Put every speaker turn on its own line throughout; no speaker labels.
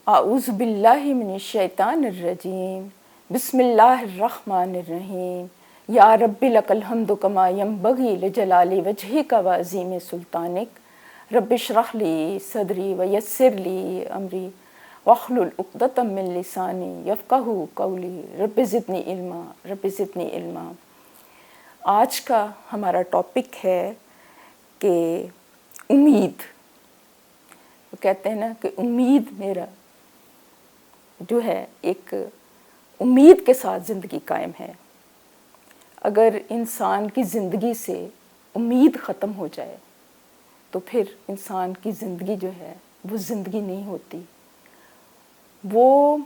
اعوذ باللہ من الشیطان الرجیم بسم اللہ الرحمن الرحیم یا رب لک الحمد کما ینبغی لجلال وجہک وعظیم سلطانک رب اشرح لی صدری ویسر لی امری واحلل عقدۃ من لسانی یفقہوا قولی رب زدنی علما رب زدنی علما۔ آج کا ہمارا ٹاپک ہے کہ امید۔ وہ کہتے ہیں نا کہ امید میرا جو ہے ایک امید کے ساتھ زندگی قائم ہے۔ اگر انسان کی زندگی سے امید ختم ہو جائے تو پھر انسان کی زندگی جو ہے وہ زندگی نہیں ہوتی، وہ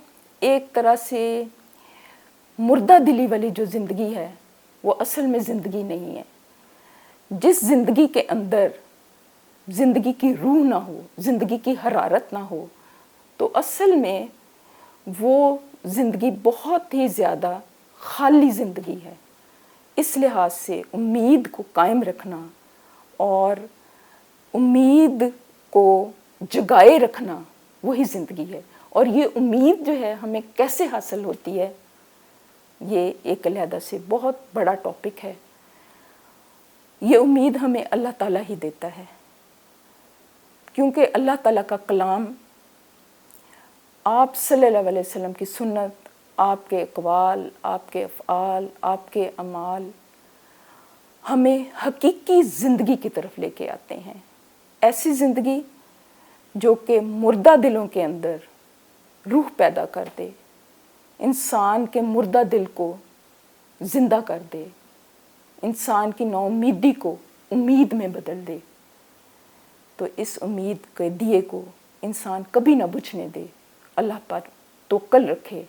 ایک طرح سے مردہ دلی والی جو زندگی ہے وہ اصل میں زندگی نہیں ہے۔ جس زندگی کے اندر زندگی کی روح نہ ہو، زندگی کی حرارت نہ ہو، تو اصل میں وہ زندگی بہت ہی زیادہ خالی زندگی ہے۔ اس لحاظ سے امید کو قائم رکھنا اور امید کو جگائے رکھنا وہی زندگی ہے۔ اور یہ امید جو ہے ہمیں کیسے حاصل ہوتی ہے، یہ ایک علیحدہ سے بہت بڑا ٹاپک ہے۔ یہ امید ہمیں اللہ تعالیٰ ہی دیتا ہے، کیونکہ اللہ تعالیٰ کا کلام، آپ صلی اللہ علیہ وسلم کی سنت، آپ کے اقوال، آپ کے افعال، آپ کے اعمال ہمیں حقیقی زندگی کی طرف لے کے آتے ہیں۔ ایسی زندگی جو کہ مردہ دلوں کے اندر روح پیدا کر دے، انسان کے مردہ دل کو زندہ کر دے، انسان کی نا امیدی کو امید میں بدل دے۔ تو اس امید کے دیے کو انسان کبھی نہ بجھنے دے، اللہ پر توکل رکھے،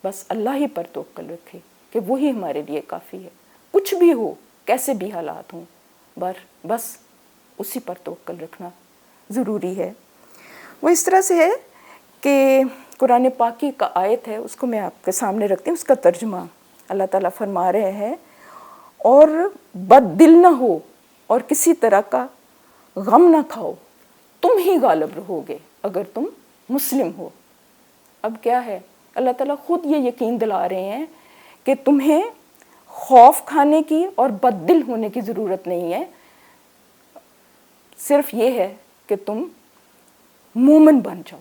بس اللہ ہی پر توکل رکھے کہ وہی ہمارے لیے کافی ہے۔ کچھ بھی ہو، کیسے بھی حالات ہوں، بس اسی پر توکل رکھنا ضروری ہے۔ وہ اس طرح سے ہے کہ قرآن پاک کا آیت ہے، اس کو میں آپ کے سامنے رکھتی ہوں۔ اس کا ترجمہ اللہ تعالیٰ فرما رہے ہیں، اور بد دل نہ ہو اور کسی طرح کا غم نہ کھاؤ، تم ہی غالب رہو گے اگر تم مسلم ہو۔ اب کیا ہے، اللہ تعالیٰ خود یہ یقین دلا رہے ہیں کہ تمہیں خوف کھانے کی اور بد دل ہونے کی ضرورت نہیں ہے، صرف یہ ہے کہ تم مومن بن جاؤ۔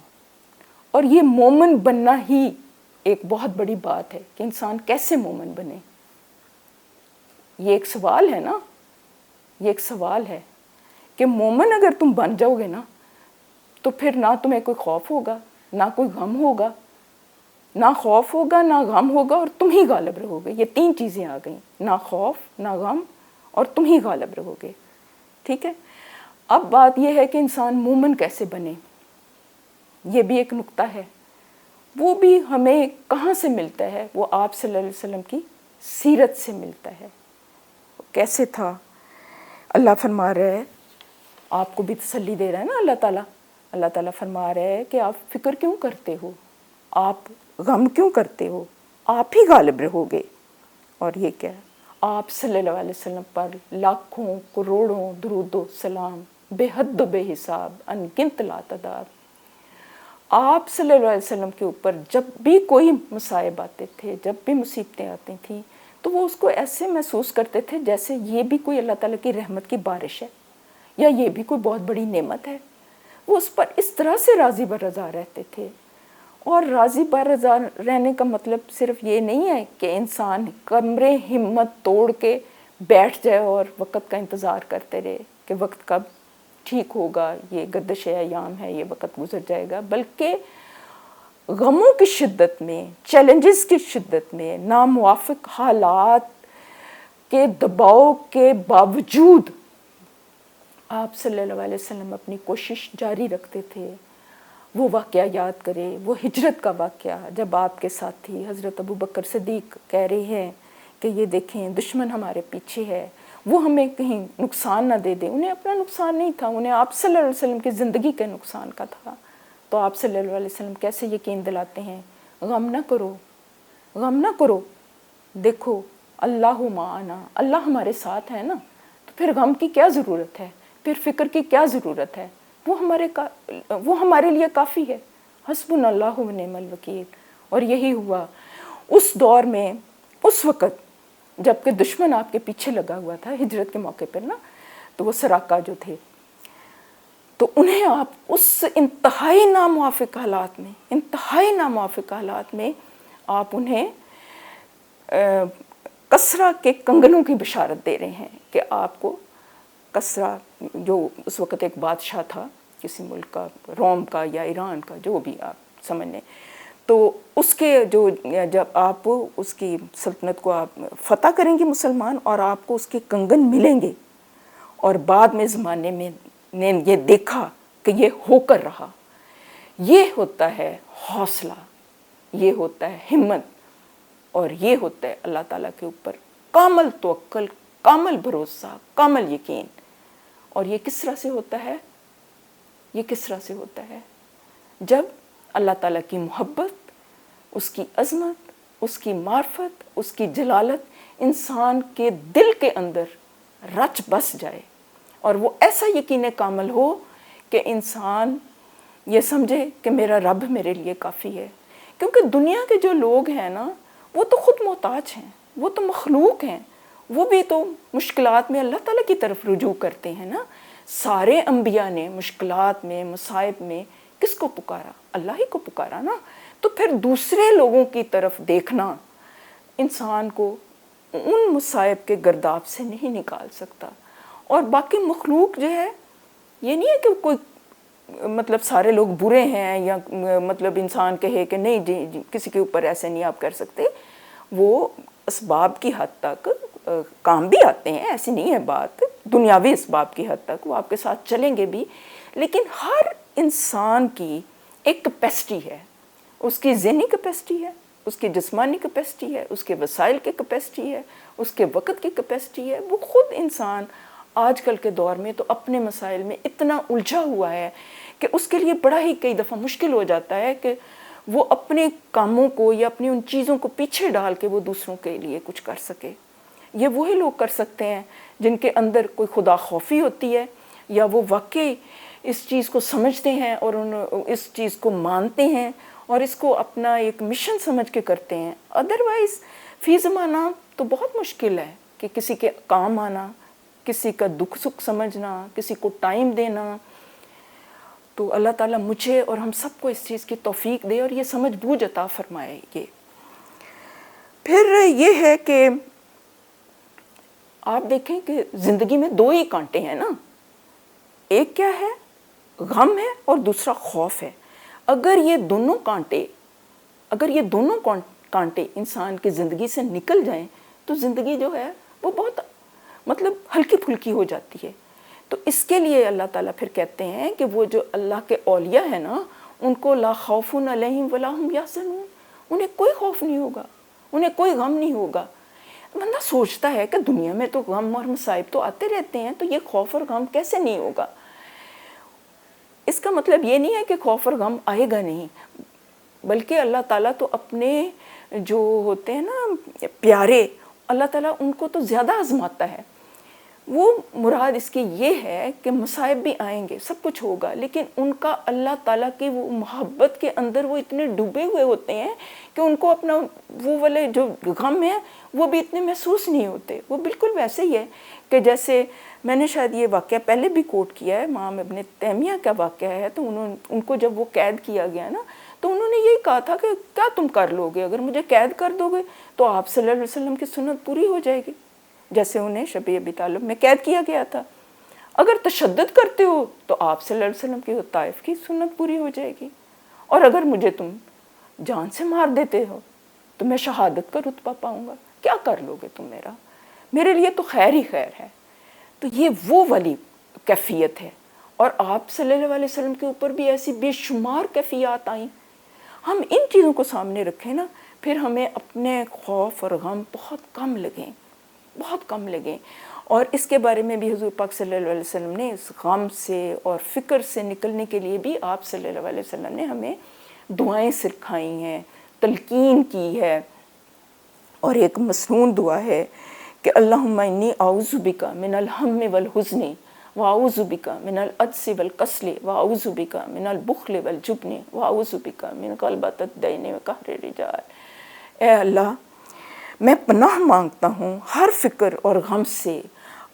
اور یہ مومن بننا ہی ایک بہت بڑی بات ہے کہ انسان کیسے مومن بنے۔ یہ ایک سوال ہے نا، یہ ایک سوال ہے کہ مومن اگر تم بن جاؤ گے نا تو پھر نہ تمہیں کوئی خوف ہوگا، نہ کوئی غم ہوگا، نہ خوف ہوگا، نہ غم ہوگا، اور تم ہی غالب رہو گے۔ یہ تین چیزیں آ گئیں، نہ خوف، نہ غم، اور تم ہی غالب رہو گے۔ ٹھیک ہے، اب بات یہ ہے کہ انسان مومن کیسے بنے، یہ بھی ایک نقطہ ہے۔ وہ بھی ہمیں کہاں سے ملتا ہے؟ وہ آپ صلی اللہ علیہ وسلم کی سیرت سے ملتا ہے۔ کیسے تھا؟ اللہ فرما رہے ہیں، آپ کو بھی تسلی دے رہا ہے نا اللہ تعالیٰ۔ اللہ تعالیٰ فرما رہے ہیں کہ آپ فکر کیوں کرتے ہو، آپ غم کیوں کرتے ہو، آپ ہی غالب رہو گے۔ اور یہ کیا ہے، آپ صلی اللہ علیہ وسلم پر لاکھوں کروڑوں درود و سلام بے حد و بے حساب انگنت لا تعداد۔ آپ صلی اللہ علیہ وسلم کے اوپر جب بھی کوئی مصائب آتے تھے، جب بھی مصیبتیں آتی تھیں، تو وہ اس کو ایسے محسوس کرتے تھے جیسے یہ بھی کوئی اللہ تعالیٰ کی رحمت کی بارش ہے، یا یہ بھی کوئی بہت بڑی نعمت ہے۔ وہ اس پر اس طرح سے راضی برضا رہتے تھے۔ اور راضی برضا رہنے کا مطلب صرف یہ نہیں ہے کہ انسان کمرے ہمت توڑ کے بیٹھ جائے اور وقت کا انتظار کرتے رہے کہ وقت کب ٹھیک ہوگا، یہ گردش ایام ہے، یہ وقت گزر جائے گا، بلکہ غموں کی شدت میں، چیلنجز کی شدت میں، ناموافق حالات کے دباؤ کے باوجود آپ صلی اللہ علیہ وسلم اپنی کوشش جاری رکھتے تھے۔ وہ واقعہ یاد کرے، وہ ہجرت کا واقعہ جب آپ کے ساتھ تھی، حضرت ابوبکر صدیق کہہ رہے ہیں کہ یہ دیکھیں دشمن ہمارے پیچھے ہے، وہ ہمیں کہیں نقصان نہ دے دے۔ انہیں اپنا نقصان نہیں تھا، انہیں آپ صلی اللہ علیہ وسلم کی زندگی کے نقصان کا تھا۔ تو آپ صلی اللہ علیہ وسلم کیسے یقین دلاتے ہیں، غم نہ کرو، غم نہ کرو، دیکھو اللہ معنا، اللہ ہمارے ساتھ ہے نا، تو پھر غم کی کیا ضرورت ہے، پھر فکر کی کیا ضرورت ہے، وہ ہمارے لیے کافی ہے۔ حسبنا اللہ و نعم الوکیل. اور یہی ہوا اس دور میں، اس وقت جب کہ دشمن آپ کے پیچھے لگا ہوا تھا ہجرت کے موقع پر نا، تو وہ سراقہ جو تھے، تو انہیں آپ اس انتہائی ناموافق حالات میں آپ انہیں کسریٰ کے کنگنوں کی بشارت دے رہے ہیں کہ آپ کو کسریٰ، جو اس وقت ایک بادشاہ تھا کسی ملک کا، روم کا یا ایران کا، جو بھی آپ سمجھ لیں، تو اس کے جو جب آپ اس کی سلطنت کو آپ فتح کریں گے مسلمان، اور آپ کو اس کے کنگن ملیں گے، اور بعد میں زمانے میں نے یہ دیکھا کہ یہ ہو کر رہا. یہ ہوتا ہے حوصلہ، یہ ہوتا ہے ہمت، اور یہ ہوتا ہے اللہ تعالیٰ کے اوپر کامل توکل، کامل بھروسہ، کامل یقین. اور یہ کس طرح سے ہوتا ہے؟ یہ کس طرح سے ہوتا ہے؟ جب اللہ تعالیٰ کی محبت، اس کی عظمت، اس کی معرفت، اس کی جلالت انسان کے دل کے اندر رچ بس جائے، اور وہ ایسا یقین کامل ہو کہ انسان یہ سمجھے کہ میرا رب میرے لیے کافی ہے. کیونکہ دنیا کے جو لوگ ہیں نا، وہ تو خود محتاج ہیں، وہ تو مخلوق ہیں، وہ بھی تو مشکلات میں اللہ تعالیٰ کی طرف رجوع کرتے ہیں نا. سارے انبیاء نے مشکلات میں، مصائب میں کس کو پکارا؟ اللہ ہی کو پکارا نا. تو پھر دوسرے لوگوں کی طرف دیکھنا انسان کو ان مصائب کے گرداب سے نہیں نکال سکتا. اور باقی مخلوق جو ہے، یہ نہیں ہے کہ کوئی مطلب سارے لوگ برے ہیں، یا مطلب انسان کہے کہ نہیں جی کسی کے اوپر ایسے نہیں آپ کر سکتے. وہ اسباب کی حد تک کام بھی آتے ہیں، ایسی نہیں ہے بات، دنیاوی اسباب کی حد تک وہ آپ کے ساتھ چلیں گے بھی. لیکن ہر انسان کی ایک کیپیسٹی ہے، اس کی ذہنی کیپیسٹی ہے، اس کی جسمانی کیپیسٹی ہے، اس کے وسائل کی کیپیسٹی ہے، اس کے وقت کی کیپیسٹی ہے. وہ خود انسان آج کل کے دور میں تو اپنے مسائل میں اتنا الجھا ہوا ہے کہ اس کے لیے بڑا ہی کئی دفعہ مشکل ہو جاتا ہے کہ وہ اپنے کاموں کو یا اپنی ان چیزوں کو پیچھے ڈال کے وہ دوسروں کے لیے کچھ کر سکے. یہ وہی لوگ کر سکتے ہیں جن کے اندر کوئی خدا خوفی ہوتی ہے، یا وہ واقعی اس چیز کو سمجھتے ہیں اور اس چیز کو مانتے ہیں اور اس کو اپنا ایک مشن سمجھ کے کرتے ہیں. ادروائز فی زمانہ تو بہت مشکل ہے کہ کسی کے کام آنا، کسی کا دکھ سکھ سمجھنا، کسی کو ٹائم دینا. تو اللہ تعالیٰ مجھے اور ہم سب کو اس چیز کی توفیق دے اور یہ سمجھ بوجھ عطا فرمائے. یہ پھر یہ ہے کہ آپ دیکھیں کہ زندگی میں دو ہی کانٹے ہیں نا، ایک کیا ہے؟ غم ہے، اور دوسرا خوف ہے. اگر یہ دونوں کانٹے انسان کی زندگی سے نکل جائیں تو زندگی جو ہے وہ بہت مطلب ہلکی پھلکی ہو جاتی ہے. تو اس کے لیے اللہ تعالیٰ پھر کہتے ہیں کہ وہ جو اللہ کے اولیاء ہیں نا، ان کو لا خوف علیہم ولا ہم یحزنون، انہیں کوئی خوف نہیں ہوگا، انہیں کوئی غم نہیں ہوگا. بندہ سوچتا ہے کہ دنیا میں تو غم اور مصائب تو آتے رہتے ہیں، تو یہ خوف اور غم کیسے نہیں ہوگا؟ اس کا مطلب یہ نہیں ہے کہ خوف اور غم آئے گا نہیں، بلکہ اللہ تعالیٰ تو اپنے جو ہوتے ہیں نا پیارے، اللہ تعالیٰ ان کو تو زیادہ آزماتا ہے. وہ مراد اس کی یہ ہے کہ مصائب بھی آئیں گے، سب کچھ ہوگا، لیکن ان کا اللہ تعالیٰ کی وہ محبت کے اندر وہ اتنے ڈوبے ہوئے ہوتے ہیں کہ ان کو اپنا وہ والے جو غم ہیں وہ بھی اتنے محسوس نہیں ہوتے. وہ بالکل ویسے ہی ہے کہ جیسے میں نے شاید یہ واقعہ پہلے بھی کوٹ کیا ہے، امام ابن تیمیہ کا واقعہ ہے. تو ان کو جب وہ قید کیا گیا نا، تو انہوں نے یہی کہا تھا کہ کیا تم کر لو گے؟ اگر مجھے قید کر دو گے تو آپ صلی اللہ علیہ وسلم کی سنت پوری ہو جائے گی، جیسے انہیں شب ابی طالب میں قید کیا گیا تھا. اگر تشدد کرتے ہو تو آپ صلی اللہ علیہ وسلم کی طائف کی سنت پوری ہو جائے گی، اور اگر مجھے تم جان سے مار دیتے ہو تو میں شہادت کا رتبہ پاؤں گا. کیا کر لو گے تم میرے لیے تو خیر ہی خیر ہے. تو یہ وہ والی کیفیت ہے. اور آپ صلی اللہ علیہ وسلم کے اوپر بھی ایسی بے شمار کیفیات آئیں. ہم ان چیزوں کو سامنے رکھیں نا، پھر ہمیں اپنے خوف اور غم بہت کم لگیں. اور اس کے بارے میں بھی حضور پاک صلی اللہ علیہ وسلم نے اس غم سے اور فکر سے نکلنے کے لیے بھی آپ صلی اللہ علیہ وسلم نے ہمیں دعائیں سکھائی ہیں، تلقین کی ہے. اور ایک مسنون دعا ہے کہ اللہم انی اعوذ بک من الہم والحزن وَأَعُوذُ بِكَ مِنَ الْعَجْزِ وَالْكَسْلِ وَأَعُوذُ بِكَ مِنَ الْبُخْلِ وَالْجُبْنِ وَأَعُوذُ بِكَ مِنْ غَلَبَةِ الدَّيْنِ وَقَهْرِ الرِّجَالِ۔ اے اللہ میں پناہ مانگتا ہوں ہر فکر اور غم سے،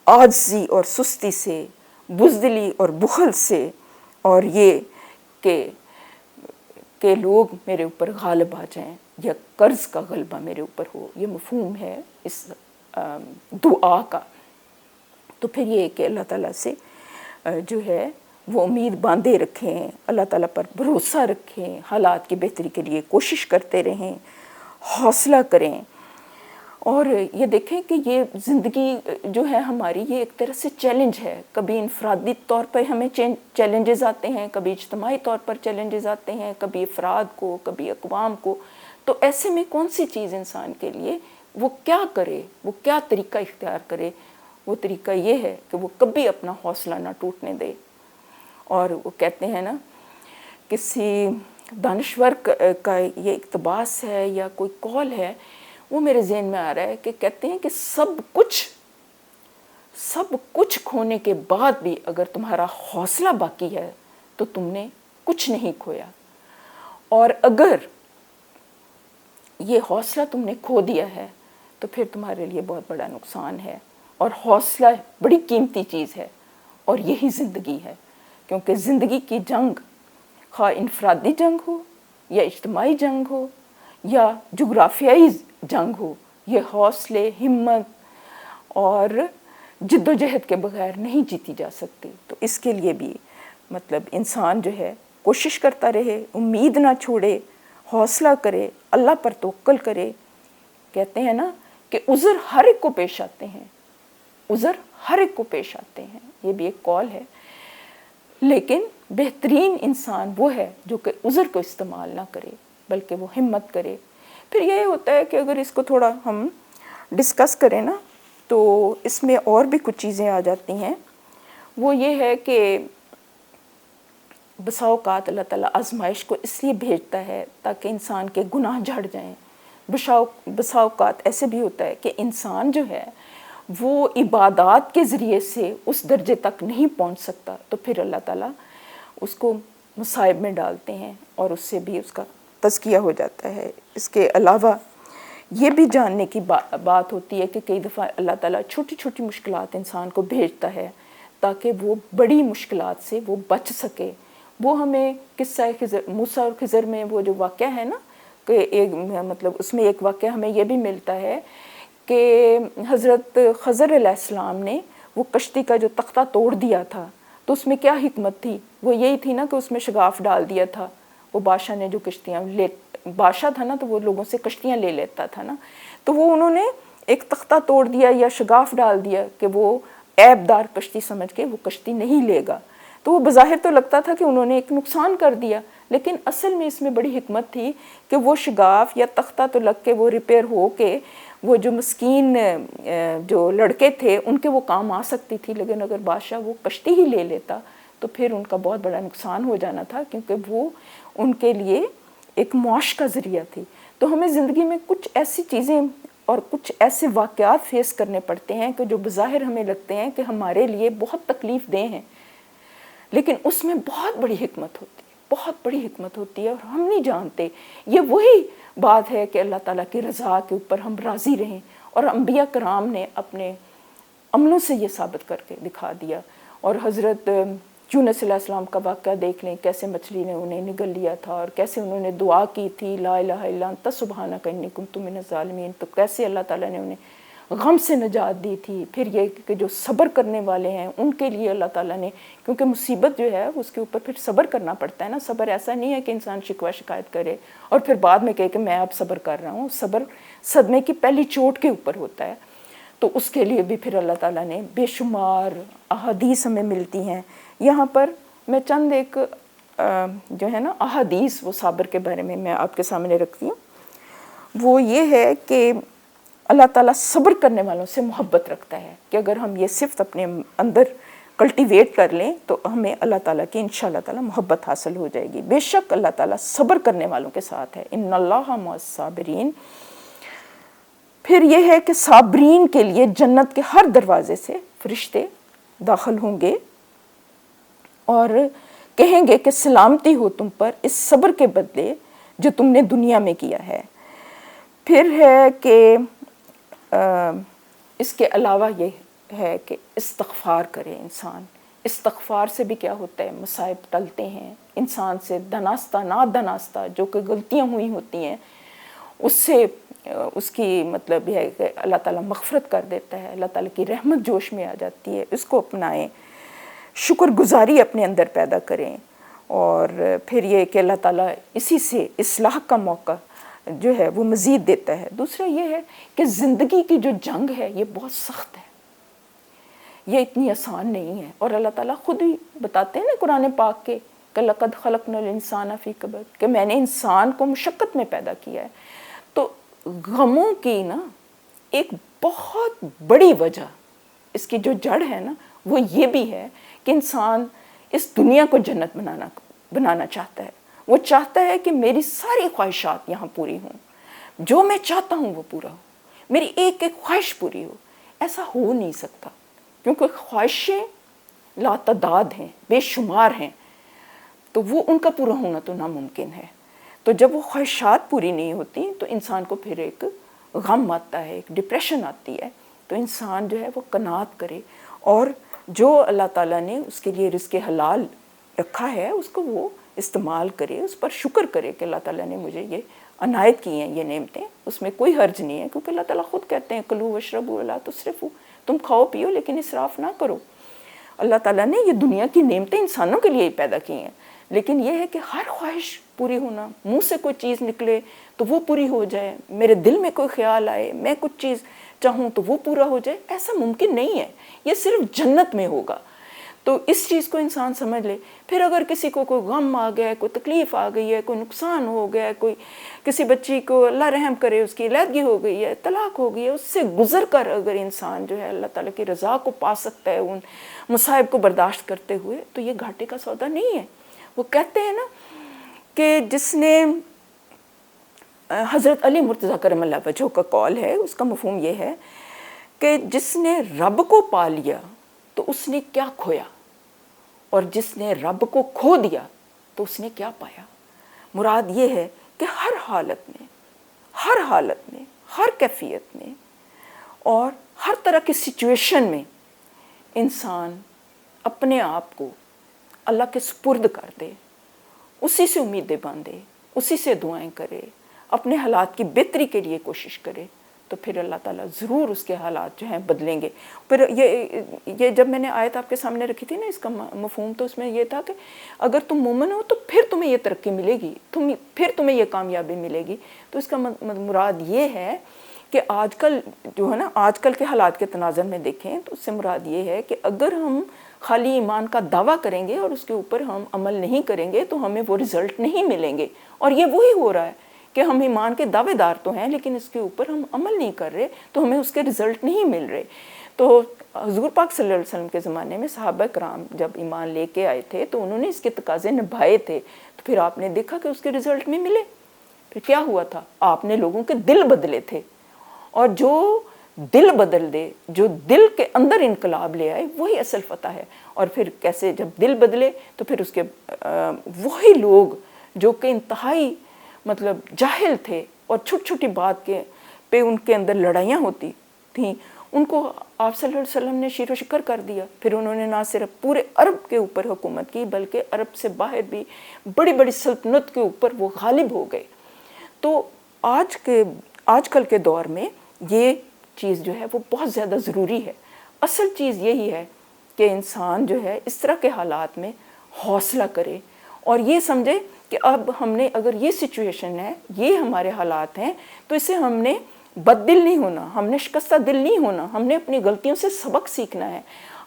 عاجزی اور سستی سے، بزدلی اور بخل سے، اور یہ کہ لوگ میرے اوپر غالب آ جائیں یا قرض کا غلبہ میرے اوپر ہو۔ یہ مفہوم ہے اس دعا کا۔ تو پھر یہ کہ اللہ تعالیٰ سے جو ہے وہ امید باندھے رکھیں، اللہ تعالیٰ پر بھروسہ رکھیں، حالات کی بہتری کے لیے کوشش کرتے رہیں، حوصلہ کریں۔ اور یہ دیکھیں کہ یہ زندگی جو ہے ہماری، یہ ایک طرح سے چیلنج ہے۔ کبھی انفرادی طور پر ہمیں چیلنجز آتے ہیں، کبھی اجتماعی طور پر چیلنجز آتے ہیں، کبھی افراد کو، کبھی اقوام کو۔ تو ایسے میں کون سی چیز انسان کے لیے وہ کیا کرے، وہ کیا طریقہ اختیار کرے؟ وہ طریقہ یہ ہے کہ وہ کبھی اپنا حوصلہ نہ ٹوٹنے دے۔ اور وہ کہتے ہیں نا، کسی دانشور کا یہ اقتباس ہے یا کوئی قول ہے، وہ میرے ذہن میں آ رہا ہے، کہ کہتے ہیں کہ سب کچھ کھونے کے بعد بھی اگر تمہارا حوصلہ باقی ہے تو تم نے کچھ نہیں کھویا، اور اگر یہ حوصلہ تم نے کھو دیا ہے تو پھر تمہارے لیے بہت بڑا نقصان ہے۔ اور حوصلہ بڑی قیمتی چیز ہے، اور یہی زندگی ہے، کیونکہ زندگی کی جنگ، خواہ انفرادی جنگ ہو یا اجتماعی جنگ ہو یا جغرافیائی جنگ ہو، یہ حوصلے، ہمت اور جد و جہد کے بغیر نہیں جیتی جا سکتی۔ تو اس کے لیے بھی مطلب انسان جو ہے کوشش کرتا رہے، امید نہ چھوڑے، حوصلہ کرے، اللہ پر توکل کرے۔ کہتے ہیں نا کہ عذر ہر ایک کو پیش آتے ہیں، عذر ہر ایک کو پیش آتے ہیں، یہ بھی ایک قول ہے، لیکن بہترین انسان وہ ہے جو کہ عذر کو استعمال نہ کرے بلکہ وہ ہمت کرے۔ پھر یہ ہوتا ہے کہ اگر اس کو تھوڑا ہم ڈسکس کریں نا، تو اس میں اور بھی کچھ چیزیں آ جاتی ہیں۔ وہ یہ ہے کہ بسا اوقات اللہ تعالیٰ آزمائش کو اس لیے بھیجتا ہے تاکہ انسان کے گناہ جھڑ جائیں۔ بسا اوقات ایسے بھی ہوتا ہے کہ انسان جو ہے وہ عبادات کے ذریعے سے اس درجے تک نہیں پہنچ سکتا، تو پھر اللہ تعالیٰ اس کو مصائب میں ڈالتے ہیں اور اس سے بھی اس کا تزکیہ ہو جاتا ہے۔ اس کے علاوہ یہ بھی جاننے کی بات ہوتی ہے کہ کئی دفعہ اللہ تعالیٰ چھوٹی چھوٹی مشکلات انسان کو بھیجتا ہے تاکہ وہ بڑی مشکلات سے وہ بچ سکے۔ وہ ہمیں قصہ موسیٰ اور خضر میں وہ جو واقعہ ہے نا، کہ ایک مطلب اس میں ایک واقعہ ہمیں یہ بھی ملتا ہے کہ حضرت خضر علیہ السلام نے وہ کشتی کا جو تختہ توڑ دیا تھا، تو اس میں کیا حکمت تھی؟ وہ یہی تھی نا کہ اس میں شگاف ڈال دیا تھا۔ وہ بادشاہ نے جو کشتیاں بادشاہ تھا نا، تو وہ لوگوں سے کشتیاں لے لیتا تھا نا، تو وہ انہوں نے ایک تختہ توڑ دیا یا شگاف ڈال دیا کہ وہ عیب دار کشتی سمجھ کے وہ کشتی نہیں لے گا۔ تو وہ بظاہر تو لگتا تھا کہ انہوں نے ایک نقصان کر دیا، لیکن اصل میں اس میں بڑی حکمت تھی کہ وہ شگاف یا تختہ تو لگ کے وہ ریپیئر ہو کے وہ جو مسکین جو لڑکے تھے ان کے وہ کام آ سکتی تھی، لیکن اگر بادشاہ وہ کشتی ہی لے لیتا تو پھر ان کا بہت بڑا نقصان ہو جانا تھا، کیونکہ وہ ان کے لیے ایک معاش کا ذریعہ تھی۔ تو ہمیں زندگی میں کچھ ایسی چیزیں اور کچھ ایسے واقعات فیس کرنے پڑتے ہیں کہ جو بظاہر ہمیں لگتے ہیں کہ ہمارے لیے بہت تکلیف دہ ہیں، لیکن اس میں بہت بڑی حکمت ہوتی ہے، بہت بڑی حکمت ہوتی ہے، اور ہم نہیں جانتے۔ یہ وہی بات ہے کہ اللہ تعالیٰ کی رضا کے اوپر ہم راضی رہیں، اور انبیاء کرام نے اپنے عملوں سے یہ ثابت کر کے دکھا دیا۔ اور حضرت یونس علیہ السلام کا واقعہ دیکھ لیں، کیسے مچھلی نے انہیں نگل لیا تھا، اور کیسے انہوں نے دعا کی تھی لا الہ الا انت سبحانک انی کنت من الظالمین، تو کیسے اللہ تعالیٰ نے انہیں غم سے نجات دی تھی۔ پھر یہ کہ جو صبر کرنے والے ہیں ان کے لیے اللہ تعالیٰ نے، کیونکہ مصیبت جو ہے اس کے اوپر پھر صبر کرنا پڑتا ہے نا۔ صبر ایسا نہیں ہے کہ انسان شکوہ شکایت کرے اور پھر بعد میں کہے کہ میں اب صبر کر رہا ہوں۔ صبر صدمے کی پہلی چوٹ کے اوپر ہوتا ہے، تو اس کے لیے بھی پھر اللہ تعالیٰ نے بے شمار احادیث ہمیں ملتی ہیں۔ یہاں پر میں چند ایک جو ہے نا احادیث وہ صابر کے بارے میں آپ کے سامنے رکھتی ہوں۔ وہ یہ ہے کہ اللہ تعالیٰ صبر کرنے والوں سے محبت رکھتا ہے، کہ اگر ہم یہ صفت اپنے اندر کلٹیویٹ کر لیں تو ہمیں اللہ تعالیٰ کی انشاءاللہ تعالیٰ محبت حاصل ہو جائے گی۔ بے شک اللہ تعالیٰ صبر کرنے والوں کے ساتھ ہے، ان اللہ مع الصابرین۔ پھر یہ ہے کہ صابرین کے لیے جنت کے ہر دروازے سے فرشتے داخل ہوں گے اور کہیں گے کہ سلامتی ہو تم پر اس صبر کے بدلے جو تم نے دنیا میں کیا ہے۔ پھر ہے کہ اس کے علاوہ یہ ہے کہ استغفار کرے انسان۔ استغفار سے بھی کیا ہوتا ہے، مصائب ٹلتے ہیں انسان سے، دناستہ نادناستہ جو کہ غلطیاں ہوئی ہوتی ہیں اس سے اس کی مطلب یہ ہے کہ اللہ تعالیٰ مغفرت کر دیتا ہے، اللہ تعالیٰ کی رحمت جوش میں آ جاتی ہے۔ اس کو اپنائیں، شکر گزاری اپنے اندر پیدا کریں، اور پھر یہ کہ اللہ تعالیٰ اسی سے اصلاح کا موقع جو ہے وہ مزید دیتا ہے۔ دوسرا یہ ہے کہ زندگی کی جو جنگ ہے یہ بہت سخت ہے، یہ اتنی آسان نہیں ہے، اور اللہ تعالیٰ خود ہی بتاتے ہیں نا قرآن پاک کے کہ لَقَدْ خَلَقْنَا الْإِنسَانَ فِي كَبَدٍ، کہ میں نے انسان کو مشقت میں پیدا کیا ہے۔ تو غموں کی نا ایک بہت بڑی وجہ، اس کی جو جڑ ہے نا وہ یہ بھی ہے کہ انسان اس دنیا کو جنت بنانا چاہتا ہے۔ وہ چاہتا ہے کہ میری ساری خواہشات یہاں پوری ہوں، جو میں چاہتا ہوں وہ پورا ہو، میری ایک ایک خواہش پوری ہو۔ ایسا ہو نہیں سکتا کیونکہ خواہشیں لاتعداد ہیں، بے شمار ہیں، تو وہ ان کا پورا ہونا تو ناممکن ہے۔ تو جب وہ خواہشات پوری نہیں ہوتی تو انسان کو پھر ایک غم آتا ہے، ایک ڈپریشن آتی ہے۔ تو انسان جو ہے وہ قناعت کرے، اور جو اللہ تعالیٰ نے اس کے لیے رزق حلال رکھا ہے اس کو وہ استعمال کرے، اس پر شکر کرے کہ اللہ تعالیٰ نے مجھے یہ عنایت کی ہیں یہ نعمتیں، اس میں کوئی حرج نہیں ہے، کیونکہ اللہ تعالیٰ خود کہتے ہیں کلوا واشربوا ولا تسرفوا، تم کھاؤ پیو لیکن اسراف نہ کرو۔ اللہ تعالیٰ نے یہ دنیا کی نعمتیں انسانوں کے لیے ہی پیدا کی ہیں، لیکن یہ ہے کہ ہر خواہش پوری ہونا، منہ سے کوئی چیز نکلے تو وہ پوری ہو جائے، میرے دل میں کوئی خیال آئے میں کچھ چیز چاہوں تو وہ پورا ہو جائے، ایسا ممکن نہیں ہے، یہ صرف جنت میں ہوگا۔ تو اس چیز کو انسان سمجھ لے۔ پھر اگر کسی کو کوئی غم آ گیا ہے، کوئی تکلیف آ گئی ہے، کوئی نقصان ہو گیا ہے، کوئی کسی بچی کو اللہ رحم کرے اس کی علیحدگی ہو گئی ہے، طلاق ہو گئی ہے، اس سے گزر کر اگر انسان جو ہے اللہ تعالیٰ کی رضا کو پا سکتا ہے ان مصائب کو برداشت کرتے ہوئے، تو یہ گھاٹے کا سودا نہیں ہے۔ وہ کہتے ہیں نا کہ جس نے حضرت علی مرتضیٰ کرم اللہ وجہہ کا قول ہے، اس کا مفہوم یہ ہے کہ جس نے رب کو پا لیا تو اس نے کیا کھویا، اور جس نے رب کو کھو دیا تو اس نے کیا پایا۔ مراد یہ ہے کہ ہر حالت میں، ہر کیفیت میں اور ہر طرح کی سچویشن میں انسان اپنے آپ کو اللہ کے سپرد کر دے، اسی سے امیدیں باندھے، اسی سے دعائیں کرے، اپنے حالات کی بہتری کے لیے کوشش کرے، تو پھر اللہ تعالیٰ ضرور اس کے حالات جو ہیں بدلیں گے۔ پھر یہ جب میں نے آیت آپ کے سامنے رکھی تھی نا اس کا مفہوم، تو اس میں یہ تھا کہ اگر تم مومن ہو تو پھر تمہیں یہ ترقی ملے گی، پھر تمہیں یہ کامیابی ملے گی۔ تو اس کا مراد یہ ہے کہ آج کل جو ہے نا، آج کل کے حالات کے تناظر میں دیکھیں تو اس سے مراد یہ ہے کہ اگر ہم خالی ایمان کا دعویٰ کریں گے اور اس کے اوپر ہم عمل نہیں کریں گے تو ہمیں وہ رزلٹ نہیں ملیں گے، اور یہ وہی ہو رہا ہے کہ ہم ایمان کے دعوے دار تو ہیں لیکن اس کے اوپر ہم عمل نہیں کر رہے تو ہمیں اس کے رزلٹ نہیں مل رہے۔ تو حضور پاک صلی اللہ علیہ وسلم کے زمانے میں صحابہ کرام جب ایمان لے کے آئے تھے تو انہوں نے اس کے تقاضے نبھائے تھے، تو پھر آپ نے دیکھا کہ اس کے رزلٹ میں ملے۔ پھر کیا ہوا تھا، آپ نے لوگوں کے دل بدلے تھے، اور جو دل بدل دے، جو دل کے اندر انقلاب لے آئے، وہی اصل فتح ہے۔ اور پھر کیسے جب دل بدلے تو پھر اس کے وہی لوگ جو کہ انتہائی مطلب جاہل تھے اور چھوٹی چھوٹی بات کے پہ ان کے اندر لڑائیاں ہوتی تھیں، ان کو آپ صلی اللہ علیہ وسلم نے شیر و شکر کر دیا۔ پھر انہوں نے نہ صرف پورے عرب کے اوپر حکومت کی بلکہ عرب سے باہر بھی بڑی بڑی سلطنت کے اوپر وہ غالب ہو گئے۔ تو آج کل کے دور میں یہ چیز جو ہے وہ بہت زیادہ ضروری ہے۔ اصل چیز یہی ہے کہ انسان جو ہے اس طرح کے حالات میں حوصلہ کرے اور یہ سمجھے کہ اب ہم نے اگر یہ سچویشن ہے، یہ ہمارے حالات ہیں، تو اسے ہم نے بد دل نہیں ہونا، ہم نے شکستہ دل نہیں ہونا، ہم نے اپنی غلطیوں سے سبق سیکھنا ہے،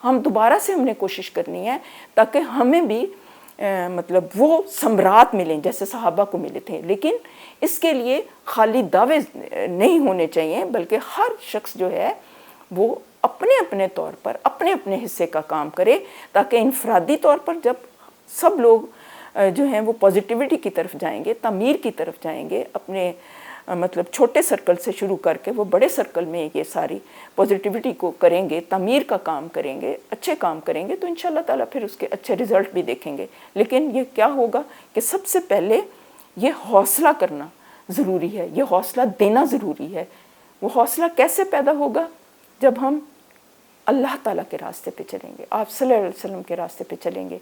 ہم دوبارہ سے ہم نے کوشش کرنی ہے تاکہ ہمیں بھی مطلب وہ ثمرات ملیں جیسے صحابہ کو ملے تھے۔ لیکن اس کے لیے خالی دعوے نہیں ہونے چاہیے بلکہ ہر شخص جو ہے وہ اپنے اپنے طور پر اپنے اپنے حصے کا کام کرے، تاکہ انفرادی طور پر جب سب لوگ جو ہیں وہ پازیٹیوٹی کی طرف جائیں گے، تعمیر کی طرف جائیں گے، اپنے مطلب چھوٹے سرکل سے شروع کر کے وہ بڑے سرکل میں یہ ساری پازیٹیوٹی کو کریں گے، تعمیر کا کام کریں گے، اچھے کام کریں گے، تو انشاءاللہ تعالیٰ پھر اس کے اچھے رزلٹ بھی دیکھیں گے۔ لیکن یہ کیا ہوگا کہ سب سے پہلے یہ حوصلہ کرنا ضروری ہے، یہ حوصلہ دینا ضروری ہے۔ وہ حوصلہ کیسے پیدا ہوگا؟ جب ہم اللہ تعالیٰ کے راستے پہ چلیں گے، آپ صلی اللہ علیہ وسلم کے راستے پہ چلیں گے۔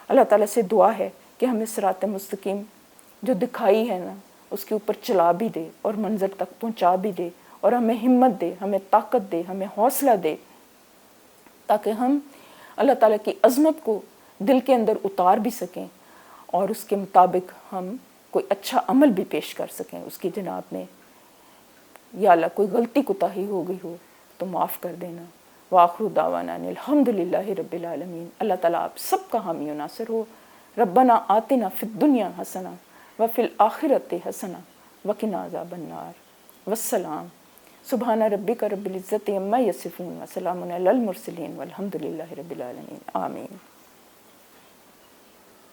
اللہ تعالیٰ سے دعا ہے کہ ہمیں صراط مستقیم جو دکھائی ہے نا اس کے اوپر چلا بھی دے اور منظر تک پہنچا بھی دے، اور ہمیں ہمت دے، ہمیں طاقت دے، ہمیں حوصلہ دے، تاکہ ہم اللہ تعالیٰ کی عظمت کو دل کے اندر اتار بھی سکیں اور اس کے مطابق ہم کوئی اچھا عمل بھی پیش کر سکیں اس کی جناب میں۔ یا اللہ کوئی غلطی کوتاہی ہو گئی ہو تو معاف کر دینا۔ وآخر دعوانا الحمدللہ رب العالمین۔ اللہ تعالیٰ آپ سب کا حامی و ناصر ہو۔ ربنا آتنا فی الدنیا حسنہ وفی الآخرۃ حسنہ وقنا عذاب النار۔ والسلام۔ سبحان ربک رب العزۃ عما یصفون وسلام علی المرسلین والحمد للہ رب العالمین۔ آمین۔